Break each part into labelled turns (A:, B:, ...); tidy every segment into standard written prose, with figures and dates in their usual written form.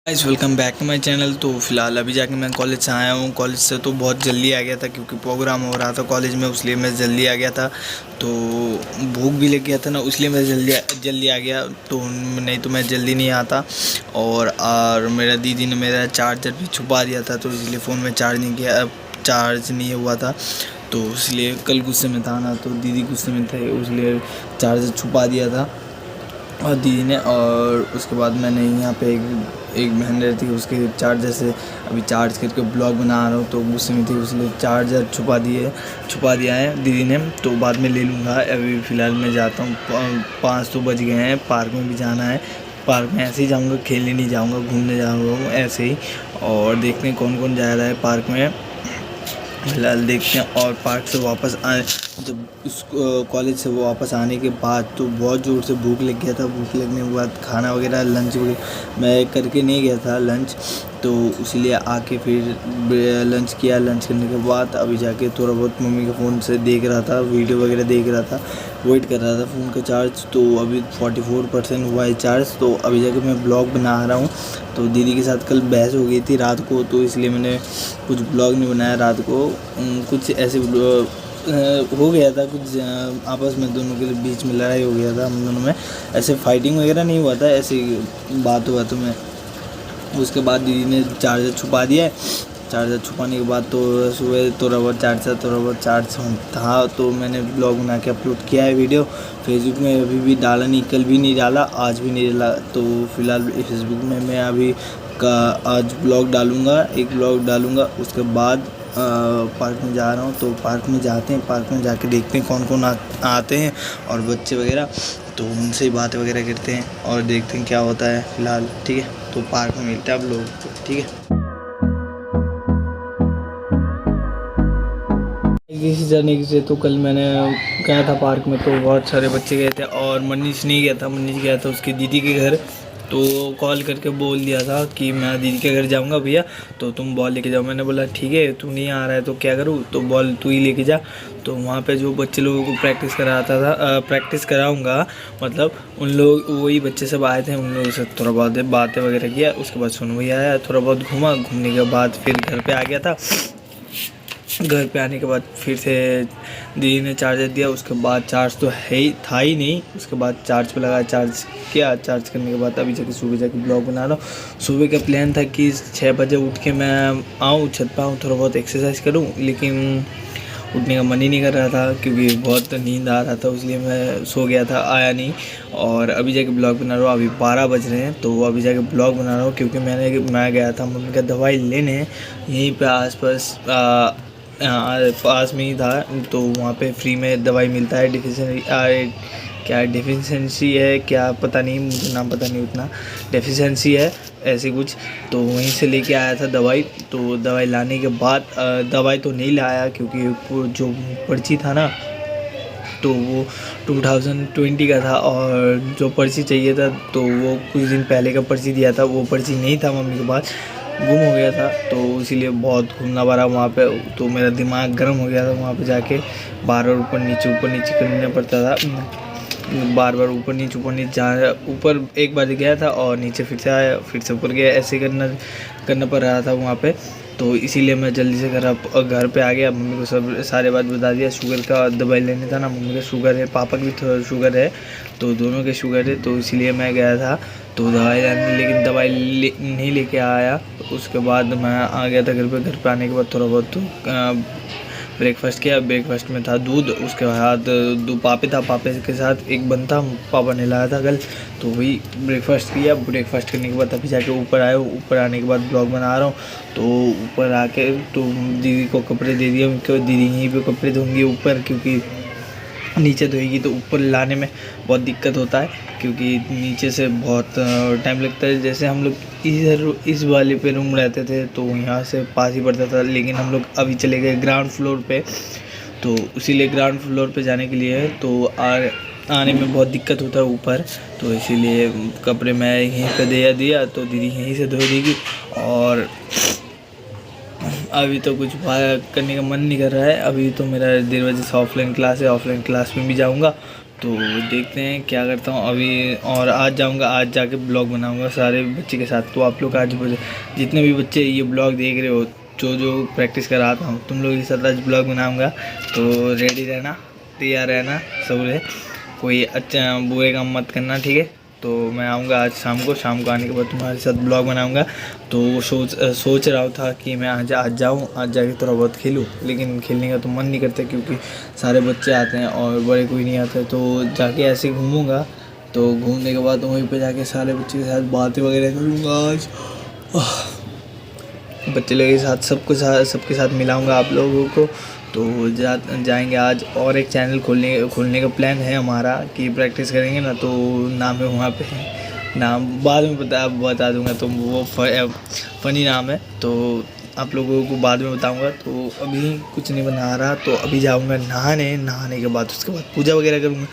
A: Guys welcome back to my channel. तो फिलहाल अभी जाके मैं कॉलेज से आया हूँ। कॉलेज से तो बहुत जल्दी आ गया था क्योंकि प्रोग्राम हो रहा था कॉलेज में, इसलिए मैं जल्दी आ गया था। तो भूख भी लग गया था ना, इसलिए मैं जल्दी आ गया। तो नहीं तो मैं जल्दी नहीं आता। और मेरा दीदी ने मेरा चार्जर भी छुपा दिया था, तो इसलिए फ़ोन में चार्ज नहीं हुआ था। तो इसलिए कल गुस्से में था ना, तो दीदी गुस्से में थे, इसलिए चार्जर छुपा दिया था और दीदी ने। और उसके बाद मैंने यहाँ पे एक बहन रहती है, उसके चार्जर से अभी चार्ज करके ब्लॉग बना रहा हूँ। तो गुस्से में थी, इसलिए चार्जर छुपा दिया है दीदी ने। तो बाद में ले लूँगा। अभी फ़िलहाल मैं जाता हूँ, 5 तो बज गए हैं। पार्क में भी जाना है। पार्क में ऐसे ही जाऊँगा, खेलने नहीं जाऊँगा, घूमने जाऊँगा ऐसे ही। और देखते हैं कौन कौन जा रहा है पार्क में। फिलहाल देखते हैं। और पार्क से वापस आए, जब उस कॉलेज से वो वापस आने के बाद तो बहुत ज़ोर से भूख लग गया था। भूख लगने के बाद खाना वगैरह लंच वगैरह मैं करके नहीं गया था लंच, तो इसीलिए आके फिर लंच किया। लंच करने के बाद अभी जाके थोड़ा बहुत मम्मी के फ़ोन से देख रहा था, वीडियो वगैरह देख रहा था, वेट कर रहा था फ़ोन का चार्ज। तो अभी 44% हुआ है चार्ज। तो अभी जाके मैं ब्लॉग बना रहा हूँ। तो दीदी के साथ कल बहस हो गई थी रात को, तो इसलिए मैंने कुछ ब्लॉग नहीं बनाया रात को। कुछ ऐसे हो गया था, कुछ आपस में दोनों के बीच में लड़ाई हो गया था हम दोनों में। ऐसे फाइटिंग वगैरह नहीं हुआ था, ऐसी बातों में। उसके बाद दीदी ने चार्जर छुपा दिया है। चार्जर छुपाने के बाद तो सुबह थोड़ा बहुत चार्ज था, तो मैंने ब्लॉग बना के अपलोड किया है वीडियो फेसबुक में। अभी भी डाला नहीं, कल भी नहीं डाला, आज भी नहीं डाला। तो फिलहाल फेसबुक में मैं अभी आज ब्लॉग डालूँगा, एक ब्लॉग डालूँगा। उसके बाद पार्क में जा रहा हूँ। तो पार्क में जाते हैं, पार्क में जाके देखते हैं कौन कौन आते हैं और बच्चे वगैरह। तो उनसे ही बातें वगैरह करते हैं और देखते हैं क्या होता है फ़िलहाल। ठीक है, तो पार्क में मिलते हैं आप लोगों को। ठीक है, किसी जाने से तो कल मैंने गया था पार्क में, तो बहुत सारे बच्चे गए थे और मनीष नहीं गया था। मनीष गया था उसकी दीदी के घर। तो कॉल करके बोल दिया था कि मैं दीदी के घर जाऊंगा भैया, तो तुम बॉल लेके जाओ। मैंने बोला ठीक है, तू नहीं आ रहा है तो क्या करूँ, तो बॉल तू ही लेके जा। तो वहाँ पे जो बच्चे लोगों को प्रैक्टिस कराऊंगा, मतलब उन लोग वही बच्चे सब आए थे, उन लोगों से थोड़ा बहुत बातें वगैरह किया। उसके बाद सुन भैया आया, थोड़ा बहुत घूमा। घूमने के बाद फिर घर पे आ गया था। घर पे आने के बाद फिर से दीदी ने चार्जर दिया। उसके बाद चार्ज तो था ही नहीं। उसके बाद चार्ज पे लगा, चार्ज किया। चार्ज करने के बाद अभी जाके सुबह जाके ब्लॉग बना रहा हूँ। सुबह का प्लान था कि 6 बजे उठ के मैं आऊँ, छत पे आऊँ, थोड़ा बहुत एक्सरसाइज करूँ, लेकिन उठने का मन ही नहीं कर रहा था क्योंकि बहुत नींद आ रहा था, इसलिए मैं सो गया था, आया नहीं। और अभी जाके ब्लॉग बना रहा हूँ। अभी 12 बज रहे हैं, तो अभी जाके ब्लॉग बना रहा हूँ क्योंकि मैं गया था मम्मी का दवाई लेने, यहीं पे आसपास पास में ही था। तो वहाँ पे फ्री में दवाई मिलता है। डिफिशेंसी है क्या पता नहीं, मुझे नाम पता नहीं उतना। डेफिशिएंसी है ऐसे कुछ। तो वहीं से लेके आया था दवाई। तो दवाई लाने के बाद दवाई तो नहीं लाया क्योंकि वो जो पर्ची था ना, तो वो 2020 का था और जो पर्ची चाहिए था तो वो कुछ दिन पहले का पर्ची दिया था, वो पर्ची नहीं था मम्मी के पास, गुम हो गया था। तो इसीलिए बहुत घूमना पड़ा वहाँ पे। तो मेरा दिमाग गर्म हो गया था वहाँ पे जाके। बार बार ऊपर नीचे करना पड़ता था, बार बार ऊपर नीचे जा। ऊपर एक बार गया था और नीचे फिर से आया, फिर से ऊपर गया, ऐसे करना पड़ रहा था वहाँ पे। तो इसीलिए मैं जल्दी से घर पे आ गया। मम्मी को सब सारे बात बता दिया। शुगर का दवाई लेने था ना, मम्मी का शुगर है, पापा की भी थोड़ा शुगर है, तो दोनों के शुगर है। तो इसीलिए मैं गया था तो दवाई लाने, लेकिन नहीं लेके आया। उसके बाद मैं आ गया था घर पे। घर पे आने के बाद थोड़ा बहुत ब्रेकफास्ट किया। ब्रेकफास्ट में था दूध, उसके बाद दो पापे था, पापे के साथ एक बनता पापा ने लाया था कल, तो वही ब्रेकफास्ट किया। ब्रेकफास्ट करने के बाद अभी जाके ऊपर आया हूँ। ऊपर आने के बाद ब्लॉग बना रहा हूँ। तो ऊपर आके तो दीदी को कपड़े दे दिए, दीदी यहीं पे कपड़े धोंगी ऊपर, क्योंकि नीचे धोएगी तो ऊपर लाने में बहुत दिक्कत होता है, क्योंकि नीचे से बहुत टाइम लगता है। जैसे हम लोग इस वाले पे रूम रहते थे तो यहाँ से पास ही पड़ता था, लेकिन हम लोग अभी चले गए ग्राउंड फ्लोर पे, तो इसीलिए ग्राउंड फ्लोर पे जाने के लिए तो आने में बहुत दिक्कत होता है ऊपर। तो इसीलिए कपड़े मैं यहीं पे दे दिया, तो दीदी यहीं से धो देगी। और अभी तो कुछ करने का मन नहीं कर रहा है। अभी तो मेरा 1:30 बजे से ऑफलाइन क्लास है, ऑफलाइन क्लास में भी जाऊंगा। तो देखते हैं क्या करता हूँ अभी। और आज जाऊँगा, आज जाके ब्लॉग बनाऊँगा सारे बच्चे के साथ। तो आप लोग आज जितने भी बच्चे ये ब्लॉग देख रहे हो, जो प्रैक्टिस कराता हूँ, तुम लोग के साथ आज ब्लॉग बनाऊँगा। तो रेडी रहना, तैयार रहना सब, कोई अच्छा बुरे काम मत करना, ठीक है। तो मैं आऊँगा आज शाम को आने के बाद तुम्हारे साथ ब्लॉग बनाऊँगा। तो सोच रहा था कि मैं आज जाऊँ, आज जाके थोड़ा बहुत खेलूँ, लेकिन खेलने का तो मन नहीं करता क्योंकि सारे बच्चे आते हैं और बड़े कोई नहीं आते। तो जाके ऐसे घूमूँगा, तो घूमने के बाद वहीं पे जाके सारे बच्चे के साथ बातें वगैरह करूँगा आज। बच्चे लोगों के साथ सबके साथ मिलाऊँगा आप लोगों को। तो जाएंगे आज। और एक चैनल खोलने का प्लान है हमारा कि प्रैक्टिस करेंगे ना, तो नाम है वहाँ पे, नाम बाद में बता दूंगा। तो वो फ़नी नाम है, तो आप लोगों को बाद में बताऊंगा। तो अभी कुछ नहीं बना रहा, तो अभी जाऊंगा नहाने के बाद उसके बाद पूजा वगैरह करूँगा।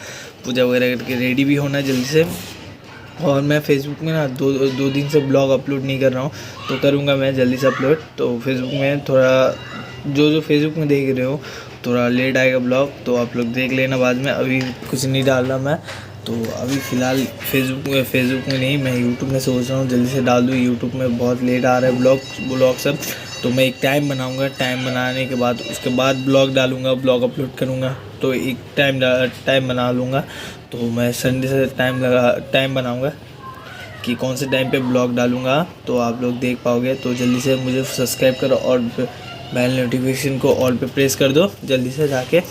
A: पूजा वगैरह करके रेडी भी होना जल्दी से। और मैं फेसबुक में ना दो दिन से ब्लॉग अपलोड नहीं कर रहा हूँ, तो करूँगा मैं जल्दी से अपलोड। तो फेसबुक में थोड़ा जो फेसबुक में देख रहे हो थोड़ा लेट आएगा ब्लॉग, तो आप लोग देख लेना बाद में। अभी कुछ नहीं डाल रहा मैं, तो अभी फ़िलहाल फेसबुक में नहीं, मैं यूट्यूब में सोच रहा हूँ जल्दी से डाल दूँ। यूट्यूब में बहुत लेट आ रहा है ब्लॉग सब। तो मैं एक टाइम बनाऊँगा, टाइम बनाने के बाद उसके बाद ब्लॉग डालूँगा, ब्लॉग अपलोड करूँगा। तो एक टाइम बना लूँगा। तो मैं संडे से टाइम बनाऊँगा कि कौन से टाइम पे ब्लॉग डालूँगा, तो आप लोग देख पाओगे। तो जल्दी से मुझे सब्सक्राइब करो और बेल नोटिफिकेशन को ऑल पे प्रेस कर दो जल्दी से जाके।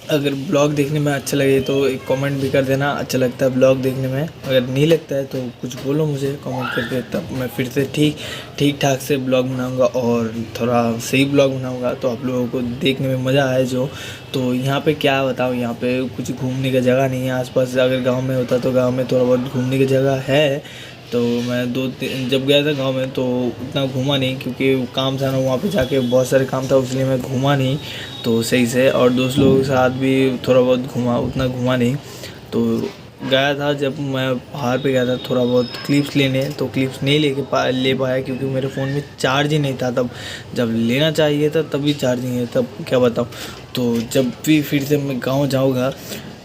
A: अगर ब्लॉग देखने में अच्छा लगे तो एक कमेंट भी कर देना, अच्छा लगता है ब्लॉग देखने में। अगर नहीं लगता है तो कुछ बोलो मुझे कमेंट करके, तब मैं फिर से ठीक ठाक से ब्लॉग बनाऊंगा और थोड़ा सही ब्लॉग बनाऊंगा, तो आप लोगों को देखने में मज़ा आए जो। तो यहाँ पे क्या बताऊँ, यहाँ पे कुछ घूमने का जगह नहीं है आसपास। अगर गांव में होता तो गांव में थोड़ा बहुत घूमने की जगह है। तो मैं जब गया था गांव में तो उतना घूमा नहीं, क्योंकि काम था ना वहाँ पे जाके, बहुत सारे काम था, इसलिए मैं घूमा नहीं तो सही से। और दोस्त लोगों के साथ भी थोड़ा बहुत घूमा, उतना घूमा नहीं। तो गया था जब मैं पहाड़ पे गया था थोड़ा बहुत क्लिप्स लेने, तो क्लिप्स नहीं ले पाया क्योंकि मेरे फ़ोन में चार्ज ही नहीं था तब। जब लेना चाहिए था तभी चार्ज नहीं है, तब क्या बताऊँ। तो जब भी फिर से मैं गाँव जाऊँगा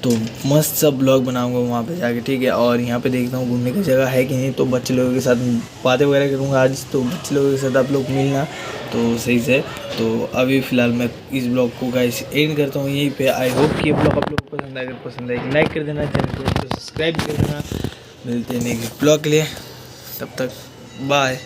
A: तो मस्त सब ब्लॉग बनाऊंगा वहाँ पे जाके, ठीक है। और यहाँ पे देखता हूँ घूमने की जगह है कि नहीं, तो बच्चे लोगों के साथ बातें वगैरह करूँगा आज। तो बच्चे लोगों के साथ आप लोग मिलना तो सही से। तो अभी फ़िलहाल मैं इस ब्लॉग को गाइस एंड करता हूँ यहीं पे। आई होप कि ये ब्लॉग आप लोग को पसंद आए। अगर पसंद आए लाइक कर देना, चैनल को सब्सक्राइब कर देना। मिलते हैं नेक्स्ट ब्लॉग के लिए, तब तक बाय।